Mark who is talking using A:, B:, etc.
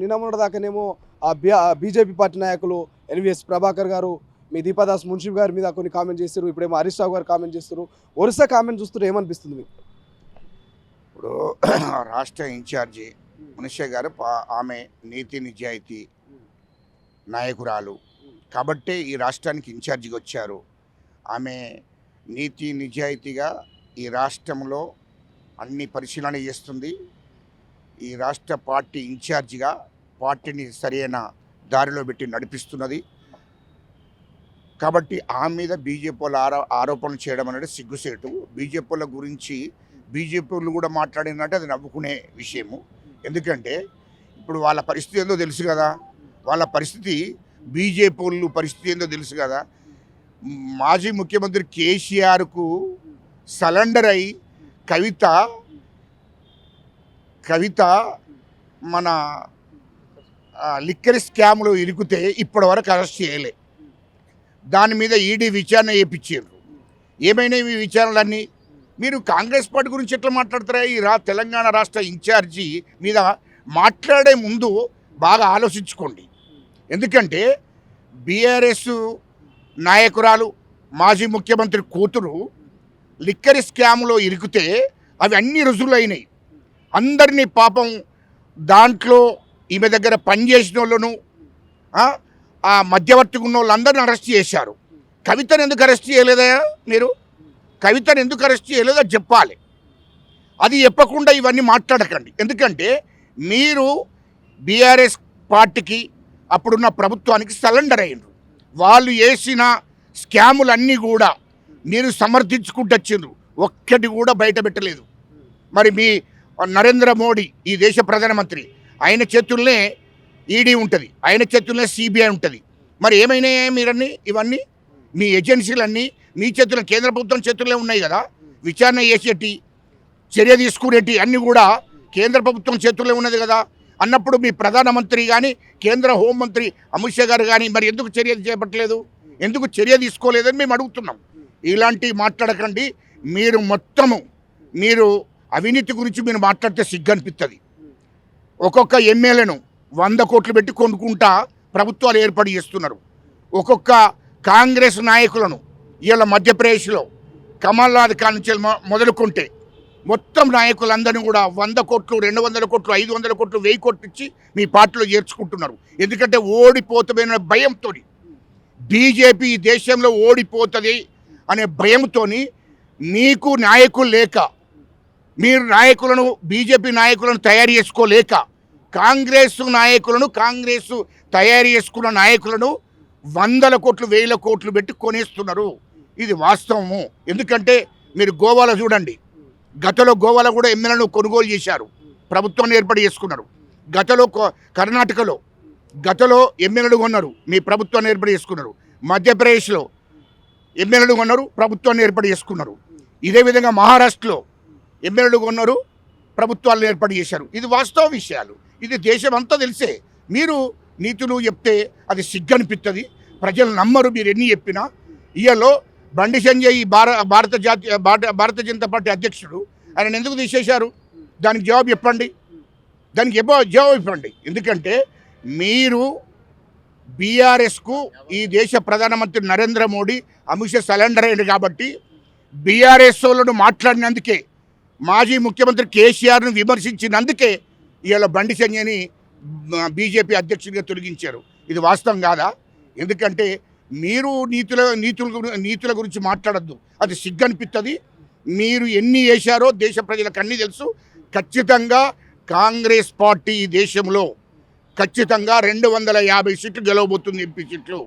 A: నిన్న మొన్నటి దాకానేమో BJP party నాయకులు ఎన్వీఎస్ ప్రభాకర్ గారు, మీ దీపాదాస్ మున్షిఫ్ గారి మీద కొన్ని కామెంట్ చేస్తారు. ఇప్పుడేమో హరీష్ రావు గారు కామెంట్ చేస్తారు. వరుస కామెంట్ చూస్తుంటే ఏమనిపిస్తుంది మీకు?
B: ఇప్పుడు రాష్ట్ర ఇన్ఛార్జి మునిషే గారు ఆమె నీతి నిజాయితీ నాయకురాలు కాబట్టే ఈ రాష్ట్రానికి ఇన్ఛార్జిగా వచ్చారు. ఆమె నీతి నిజాయితీగా ఈ రాష్ట్రంలో అన్ని పరిశీలన చేస్తుంది. ఈ రాష్ట్ర పార్టీ ఇన్ఛార్జిగా పార్టీని సరైన దారిలో పెట్టి నడిపిస్తున్నది. కాబట్టి ఆమె మీద బీజేపీ వాళ్ళు ఆరోపణలు చేయడం అనేది సిగ్గుసేటు. బీజేపీ వాళ్ళ గురించి బీజేపీ వాళ్ళు కూడా మాట్లాడినట్టు అది నవ్వుకునే విషయము. ఎందుకంటే ఇప్పుడు వాళ్ళ పరిస్థితి ఏందో తెలుసు కదా, వాళ్ళ పరిస్థితి బీజేపీ వాళ్ళు పరిస్థితి ఏందో తెలుసు కదా. మాజీ ముఖ్యమంత్రి కేసీఆర్కు సరెండర్ అయి కవిత మన లిక్కర్ స్కామ్లో ఇరికితే ఇప్పటివరకు అరెస్ట్ చేయలే. దాని మీద ఈడీ విచారణ చేయించారు. ఏమైనా ఈ విచారణలన్నీ మీరు కాంగ్రెస్ పార్టీ గురించి ఎట్లా మాట్లాడతారా? ఈ తెలంగాణ రాష్ట్ర ఇన్ఛార్జి మీద మాట్లాడే ముందు బాగా ఆలోచించుకోండి. ఎందుకంటే బీఆర్ఎస్ నాయకురాలు మాజీ ముఖ్యమంత్రి కూతురు లిక్కర్ స్కామ్లో ఇరికితే అవి అన్ని రుజువులైనాయి. అందరినీ పాపం దాంట్లో ఈమె దగ్గర పనిచేసిన వాళ్ళను ఆ మధ్యవర్తిగా ఉన్న వాళ్ళందరినీ అరెస్ట్ చేశారు. కవితను ఎందుకు అరెస్ట్ చేయలేదా? మీరు కవితను ఎందుకు అరెస్ట్ చేయలేదో చెప్పాలి. అది చెప్పకుండా ఇవన్నీ మాట్లాడకండి. ఎందుకంటే మీరు బీఆర్ఎస్ పార్టీకి అప్పుడున్న ప్రభుత్వానికి సరెండర్ అయ్యిండ్రు. వాళ్ళు వేసిన స్కాములన్నీ కూడా మీరు సమర్థించుకుంటూ వచ్చిండ్రు. ఒక్కటి కూడా బయట పెట్టలేదు. మరి మీ నరేంద్ర మోడీ ఈ దేశ ప్రధానమంత్రి, ఆయన చేతుల్నే ఈడీ ఉంటుంది, ఆయన చేతుల్నే సిబిఐ ఉంటుంది. మరి ఏమైనాయా మీరన్నీ? ఇవన్నీ మీ ఏజెన్సీలన్నీ మీ చేతుల్లో, కేంద్ర ప్రభుత్వం చేతుల్లో ఉన్నాయి కదా. విచారణ చేసేటి, చర్య తీసుకునేటి అన్నీ కూడా కేంద్ర ప్రభుత్వం చేతుల్లో ఉన్నది కదా. అన్నప్పుడు మీ ప్రధానమంత్రి కానీ కేంద్ర హోంమంత్రి అమిత్ షా గారు కానీ మరి ఎందుకు చర్య చేపట్టలేదు, ఎందుకు చర్య తీసుకోలేదని మేము అడుగుతున్నాం. ఇలాంటివి మాట్లాడకండి. మీరు అవినీతి గురించి మీరు మాట్లాడితే సిగ్గు అనిపిస్తుంది. ఒక్కొక్క ఎమ్మెల్యేను 100 కోట్లు పెట్టి కొనుక్కుంటా ప్రభుత్వాలు ఏర్పాటు చేస్తున్నారు. ఒక్కొక్క కాంగ్రెస్ నాయకులను ఇవాళ మధ్యప్రదేశ్లో కమల్నాథ్ నుంచి మొదలుకుంటే మొత్తం నాయకులందరినీ కూడా 100 కోట్లు, 200 కోట్లు, 500 కోట్లు, 1000 కోట్లు ఇచ్చి మీ పార్టీలో చేర్చుకుంటున్నారు. ఎందుకంటే ఓడిపోతున్న భయంతో, బీజేపీ ఈ దేశంలో ఓడిపోతుంది అనే భయంతో మీకు నాయకులు లేక, మీరు నాయకులను బీజేపీ నాయకులను తయారు చేసుకోలేక కాంగ్రెస్ తయారు చేసుకున్న నాయకులను 100 కోట్లు, 1000 కోట్లు పెట్టి కొనేస్తున్నారు. ఇది వాస్తవము. ఎందుకంటే మీరు గోవాలో చూడండి, గతంలో గోవాలో కూడా ఎమ్మెల్యేలను కొనుగోలు చేశారు, ప్రభుత్వాన్ని ఏర్పాటు చేసుకున్నారు. కర్ణాటకలో ఎమ్మెల్యేలు కొన్నారు, మీ ప్రభుత్వాన్ని ఏర్పాటు చేసుకున్నారు. మధ్యప్రదేశ్లో ఎమ్మెల్యేలు కొన్నారు, ప్రభుత్వాన్ని ఏర్పాటు చేసుకున్నారు. ఇదే విధంగా మహారాష్ట్రలో ఎమ్మెల్యేలు కొన్నారు, ప్రభుత్వాలను ఏర్పాటు చేశారు. ఇది వాస్తవ విషయాలు. ఇది దేశం అంతా తెలిసే. మీరు నీతులు చెప్తే అది సిగ్గనిపిస్తుంది, ప్రజలు నమ్మరు. మీరు ఎన్ని చెప్పినా. ఇయలో బండి సంజయ్ భారత జనతా పార్టీ అధ్యక్షుడు, ఆయన ఎందుకు తీసేశారు? దానికి జవాబు చెప్పండి. జవాబు ఇవ్వండి. ఎందుకంటే మీరు బీఆర్ఎస్కు ఈ దేశ ప్రధానమంత్రి నరేంద్ర మోడీ, అమిత్ షా సరెండర్ అయ్యారు. కాబట్టి బీఆర్ఎస్ వాళ్ళను మాట్లాడినందుకే, మాజీ ముఖ్యమంత్రి కేసీఆర్ను విమర్శించినందుకే ఇవాళ బండి సంజయ్ని బీజేపీ అధ్యక్షుడిగా తొలగించారు. ఇది వాస్తవం కాదా? ఎందుకంటే మీరు నీతుల గురించి మాట్లాడద్దు, అది సిగ్గనిపిస్తుంది. మీరు ఎన్ని చేశారో దేశ ప్రజలకు అన్నీ తెలుసు. ఖచ్చితంగా కాంగ్రెస్ పార్టీ ఈ దేశంలో ఖచ్చితంగా 250 సీట్లు గెలవబోతుంది, ఎంపీ సీట్లు.